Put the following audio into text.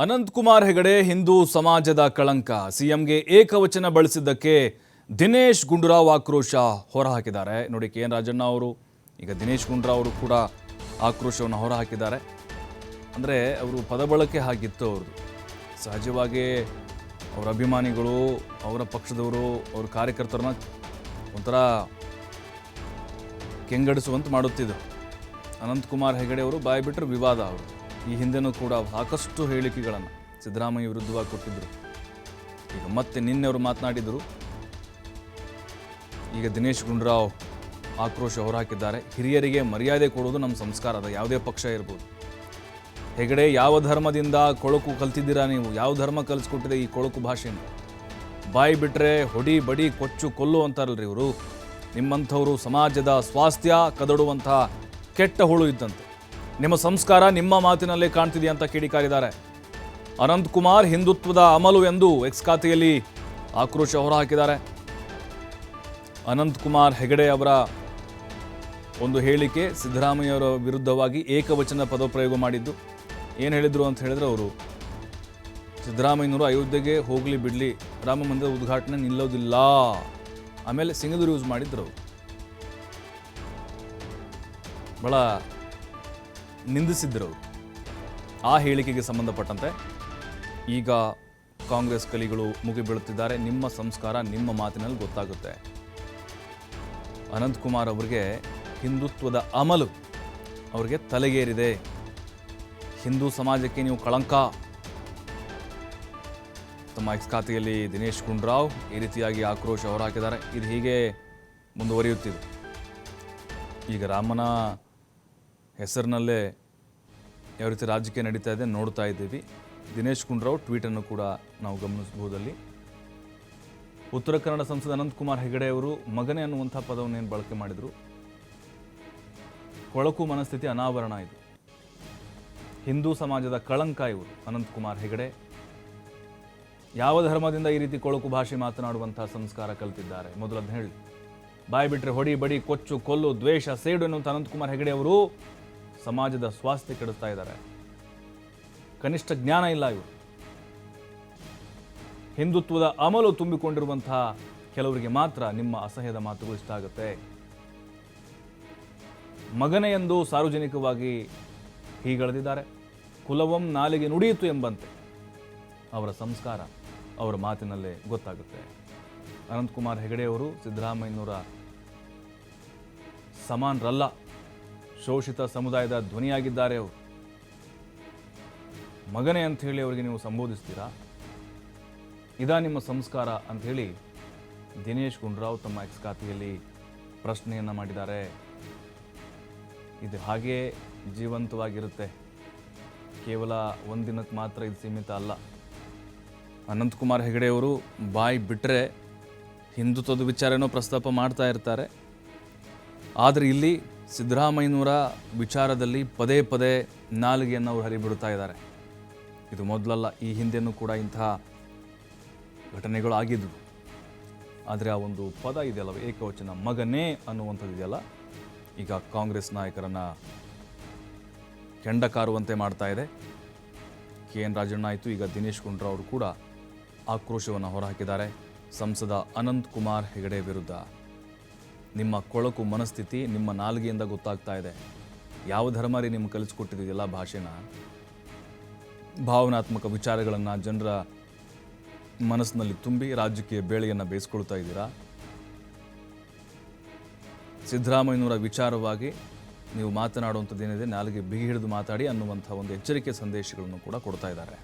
ಅನಂತಕುಮಾರ್ ಹೆಗಡೆ ಹಿಂದೂ ಸಮಾಜದ ಕಳಂಕ. ಸಿಎಂಗೆ ಏಕವಚನ ಬಳಸಿದ್ದಕ್ಕೆ ದಿನೇಶ್ ಗುಂಡೂರಾವ್ ಆಕ್ರೋಶ ಹೊರಹಾಕಿದ್ದಾರೆ. ನೋಡಿ, ಕೆ ಎನ್ ರಾಜಣ್ಣ ಅವರು ಈಗ ದಿನೇಶ್ ಗುಂಡೂರಾವ್ ಅವರು ಕೂಡ ಆಕ್ರೋಶವನ್ನು ಹೊರಹಾಕಿದ್ದಾರೆ. ಅಂದರೆ ಅವರು ಪದ ಬಳಕೆ ಆಗಿತ್ತು ಅವ್ರದ್ದು. ಸಹಜವಾಗಿ ಅವರ ಅಭಿಮಾನಿಗಳು, ಅವರ ಪಕ್ಷದವರು, ಅವ್ರ ಕಾರ್ಯಕರ್ತರನ್ನ ಒಂಥರ ಕೆಂಗಡಿಸುವಂತೆ ಮಾಡುತ್ತಿದ್ದರು. ಅನಂತಕುಮಾರ್ ಹೆಗಡೆ ಅವರು ಬಾಯಿ ಬಿಟ್ಟರೆ ವಿವಾದ. ಅವರು ಈ ಹಿಂದೆನೂ ಕೂಡ ಸಾಕಷ್ಟು ಹೇಳಿಕೆಗಳನ್ನು ಸಿದ್ದರಾಮಯ್ಯ ವಿರುದ್ಧವಾಗಿ ಕೊಟ್ಟಿದ್ದರು. ಈಗ ಮತ್ತೆ ನಿನ್ನೆ ಅವರು ಮಾತನಾಡಿದರು. ಈಗ ದಿನೇಶ್ ಗುಂಡೂರಾವ್ ಆಕ್ರೋಶ ಹೊರಹಾಕಿದ್ದಾರೆ. ಹಿರಿಯರಿಗೆ ಮರ್ಯಾದೆ ಕೊಡುವುದು ನಮ್ಮ ಸಂಸ್ಕಾರ, ಅದ ಯಾವುದೇ ಪಕ್ಷ ಇರ್ಬೋದು. ಹೆಗಡೆ, ಯಾವ ಧರ್ಮದಿಂದ ಕೊಳಕು ಕಲ್ತಿದ್ದೀರಾ ನೀವು? ಯಾವ ಧರ್ಮ ಕಲಿಸ್ಕೊಟ್ಟಿದೆ ಈ ಕೊಳಕು ಭಾಷೆನ? ಬಾಯಿ ಬಿಟ್ಟರೆ ಹೊಡಿ ಬಡಿ ಕೊಚ್ಚು ಕೊಲ್ಲು ಅಂತಾರಲ್ರಿ ಇವರು. ನಿಮ್ಮಂಥವರು ಸಮಾಜದ ಸ್ವಾಸ್ಥ್ಯ ಕದಡುವಂಥ ಕೆಟ್ಟ ಹುಳು ಇದ್ದಂತೆ. ನಿಮ್ಮ ಸಂಸ್ಕಾರ ನಿಮ್ಮ ಮಾತಿನಲ್ಲೇ ಕಾಣ್ತಿದೆ ಅಂತ ಕಿಡಿಕಾರಿದ್ದಾರೆ. ಅನಂತಕುಮಾರ್ ಹಿಂದುತ್ವದ ಅಮಲು ಎಂದು ಎಕ್ಸ್ ಖಾತೆಯಲ್ಲಿ ಆಕ್ರೋಶ ಹೊರಹಾಕಿದ್ದಾರೆ. ಅನಂತಕುಮಾರ್ ಹೆಗಡೆ ಅವರ ಒಂದು ಹೇಳಿಕೆ ಸಿದ್ದರಾಮಯ್ಯವರ ವಿರುದ್ಧವಾಗಿ ಏಕವಚನ ಪದಪ್ರಯೋಗ ಮಾಡಿದ್ದು. ಏನು ಹೇಳಿದರು ಅಂತ ಹೇಳಿದ್ರೆ, ಅವರು ಸಿದ್ದರಾಮಯ್ಯನವರು ಅಯೋಧ್ಯೆಗೆ ಹೋಗಲಿ ಬಿಡಲಿ, ರಾಮ ಮಂದಿರ ಉದ್ಘಾಟನೆ ನಿಲ್ಲೋದಿಲ್ಲ. ಆಮೇಲೆ ಸಿಂಗದೂರು ಯೂಸ್ ಮಾಡಿದ್ರು. ಅವರು ಬಹಳ ನಿಂದಿಸಿದ್ದರು. ಆ ಹೇಳಿಕೆಗೆ ಸಂಬಂಧಪಟ್ಟಂತೆ ಈಗ ಕಾಂಗ್ರೆಸ್ ಕಲಿಗಳು ಮುಗಿಬೀಳುತ್ತಿದ್ದಾರೆ. ನಿಮ್ಮ ಸಂಸ್ಕಾರ ನಿಮ್ಮ ಮಾತಿನಲ್ಲಿ ಗೊತ್ತಾಗುತ್ತೆ. ಅನಂತಕುಮಾರ್ ಅವರಿಗೆ ಹಿಂದುತ್ವದ ಅಮಲು ಅವರಿಗೆ ತಲೆಗೇರಿದೆ. ಹಿಂದೂ ಸಮಾಜಕ್ಕೆ ನೀವು ಕಳಂಕ. ತಮ್ಮ ಎಕ್ಸ್ ಖಾತೆಯಲ್ಲಿ ದಿನೇಶ್ ಗುಂಡೂರಾವ್ ಈ ರೀತಿಯಾಗಿ ಆಕ್ರೋಶ ಹೊರಹಾಕಿದ್ದಾರೆ. ಇದು ಹೀಗೆ ಮುಂದುವರಿಯುತ್ತಿದೆ. ಈಗ ರಾಮನ ಹೆಸರಿನಲ್ಲೇ ಯಾವ ರೀತಿ ರಾಜಕೀಯ ನಡೀತಾ ಇದೆ ನೋಡ್ತಾ ಇದ್ದೀವಿ. ದಿನೇಶ್ ಗುಂಡೂರಾವ್ ಟ್ವೀಟನ್ನು ಕೂಡ ನಾವು ಗಮನಿಸಬಹುದಲ್ಲಿ. ಉತ್ತರ ಕನ್ನಡ ಸಂಸದ ಅನಂತಕುಮಾರ್ ಹೆಗಡೆ ಅವರು ಮಗನೇ ಅನ್ನುವಂಥ ಪದವನ್ನೇನು ಬಳಕೆ ಮಾಡಿದರು. ಕೊಳಕು ಮನಸ್ಥಿತಿ ಅನಾವರಣ. ಇದು ಹಿಂದೂ ಸಮಾಜದ ಕಳಂಕ. ಇವರು ಅನಂತಕುಮಾರ್ ಹೆಗಡೆ ಯಾವ ಧರ್ಮದಿಂದ ಈ ರೀತಿ ಕೊಳಕು ಭಾಷೆ ಮಾತನಾಡುವಂಥ ಸಂಸ್ಕಾರ ಕಲಿತಿದ್ದಾರೆ? ಮೊದಲನ್ನು ಹೇಳಿ. ಬಾಯಿ ಬಿಟ್ಟರೆ ಹೊಡಿ ಬಡಿ ಕೊಚ್ಚು ಕೊಲ್ಲು ದ್ವೇಷ ಸೇಡು ಎನ್ನುವಂಥ ಅನಂತಕುಮಾರ್ ಹೆಗಡೆ ಅವರು ಸಮಾಜದ ಸ್ವಾಸ್ಥ್ಯ ಕೆಡಿಸ್ತಾ ಇದ್ದಾರೆ. ಕನಿಷ್ಠ ಜ್ಞಾನ ಇಲ್ಲ ಇವರು. ಹಿಂದುತ್ವದ ಅಮಲು ತುಂಬಿಕೊಂಡಿರುವಂತಹ ಕೆಲವರಿಗೆ ಮಾತ್ರ ನಿಮ್ಮ ಅಸಹ್ಯದ ಮಾತುಗಳು ಇಷ್ಟ ಆಗುತ್ತೆ. ಮಗನೇ ಎಂದು ಸಾರ್ವಜನಿಕವಾಗಿ ಹೀಗಳೆದಿದ್ದಾರೆ. ಕುಲವಂ ನಾಲಿಗೆ ನುಡಿಯಿತು ಎಂಬಂತೆ ಅವರ ಸಂಸ್ಕಾರ ಅವರ ಮಾತಿನಲ್ಲೇ ಗೊತ್ತಾಗುತ್ತೆ. ಅನಂತಕುಮಾರ್ ಹೆಗಡೆ ಅವರು ಸಿದ್ದರಾಮಯ್ಯನವರ ಸಮಾನರಲ್ಲ. ಶೋಷಿತ ಸಮುದಾಯದ ಧ್ವನಿಯಾಗಿದ್ದಾರೆ ಅವರು. ಮಗನೇ ಅಂತ ಹೇಳಿ ಅವರಿಗೆ ನೀವು ಸಂಬೋಧಿಸ್ತೀರಾ? ಇದಾ ನಿಮ್ಮ ಸಂಸ್ಕಾರ ಅಂತ ಹೇಳಿ ದಿನೇಶ್ ಗುಂಡೂರಾವ್ ತಮ್ಮ ಎಕ್ಸ್ ಖಾತೆಯಲ್ಲಿ ಪ್ರಶ್ನೆಯನ್ನು ಮಾಡಿದ್ದಾರೆ. ಇದು ಹಾಗೇ ಜೀವಂತವಾಗಿರುತ್ತೆ. ಕೇವಲ ಒಂದಿನಕ್ಕೆ ಮಾತ್ರ ಇದು ಸೀಮಿತ ಅಲ್ಲ. ಅನಂತಕುಮಾರ್ ಹೆಗಡೆ ಅವರು ಬಾಯಿ ಬಿಟ್ಟರೆ ಹಿಂದುತ್ವದ ವಿಚಾರನೂ ಪ್ರಸ್ತಾಪ ಮಾಡ್ತಾ ಇರ್ತಾರೆ. ಆದರೆ ಇಲ್ಲಿ ಸಿದ್ದರಾಮಯ್ಯನವರ ವಿಚಾರದಲ್ಲಿ ಪದೇ ಪದೇ ನಾಲಿಗೆಯನ್ನು ಅವರು ಹರಿಬಿಡುತ್ತಾ ಇದ್ದಾರೆ. ಇದು ಮೊದಲಲ್ಲ, ಈ ಹಿಂದೆನೂ ಕೂಡ ಇಂತಹ ಘಟನೆಗಳು ಆಗಿದ್ವು. ಆದರೆ ಆ ಒಂದು ಪದ ಇದೆಯಲ್ಲ, ಏಕವಚನ ಮಗನೇ ಅನ್ನುವಂಥದ್ದು ಇದೆಯಲ್ಲ, ಈಗ ಕಾಂಗ್ರೆಸ್ ನಾಯಕರನ್ನು ಕೆಂಡ ಕಾರುವಂತೆ ಮಾಡ್ತಾ ಇದೆ. ಕೆ ಎನ್ ರಾಜಣ್ಣ ಆಯಿತು, ಈಗ ದಿನೇಶ್ ಗುಂಡೂರಾವ್ ಅವರು ಕೂಡ ಆಕ್ರೋಶವನ್ನು ಹೊರಹಾಕಿದ್ದಾರೆ ಸಂಸದ ಅನಂತಕುಮಾರ್ ಹೆಗಡೆ ವಿರುದ್ಧ. ನಿಮ್ಮ ಕೊಳಕು ಮನಸ್ಥಿತಿ ನಿಮ್ಮ ನಾಲಿಗೆಯಿಂದ ಗೊತ್ತಾಗ್ತಾ ಇದೆ. ಯಾವ ಧರ್ಮ ರೀ ನಿಮ್ಗೆ ಕಲಿಸ್ಕೊಟ್ಟಿದೆಯಲ್ಲ ಭಾಷೆನ? ಭಾವನಾತ್ಮಕ ವಿಚಾರಗಳನ್ನು ಜನರ ಮನಸ್ಸಿನಲ್ಲಿ ತುಂಬಿ ರಾಜಕೀಯ ಬೇಳೆಯನ್ನು ಬೇಯಿಸ್ಕೊಳ್ತಾ ಇದ್ದೀರಾ. ಸಿದ್ದರಾಮಯ್ಯನವರ ವಿಚಾರವಾಗಿ ನೀವು ಮಾತನಾಡುವಂಥದ್ದೇನಿದೆ, ನಾಲಿಗೆ ಬಿಗಿ ಹಿಡಿದು ಮಾತಾಡಿ ಅನ್ನುವಂಥ ಒಂದು ಎಚ್ಚರಿಕೆ ಸಂದೇಶಗಳನ್ನು ಕೂಡ ಕೊಡ್ತಾ ಇದ್ದಾರೆ.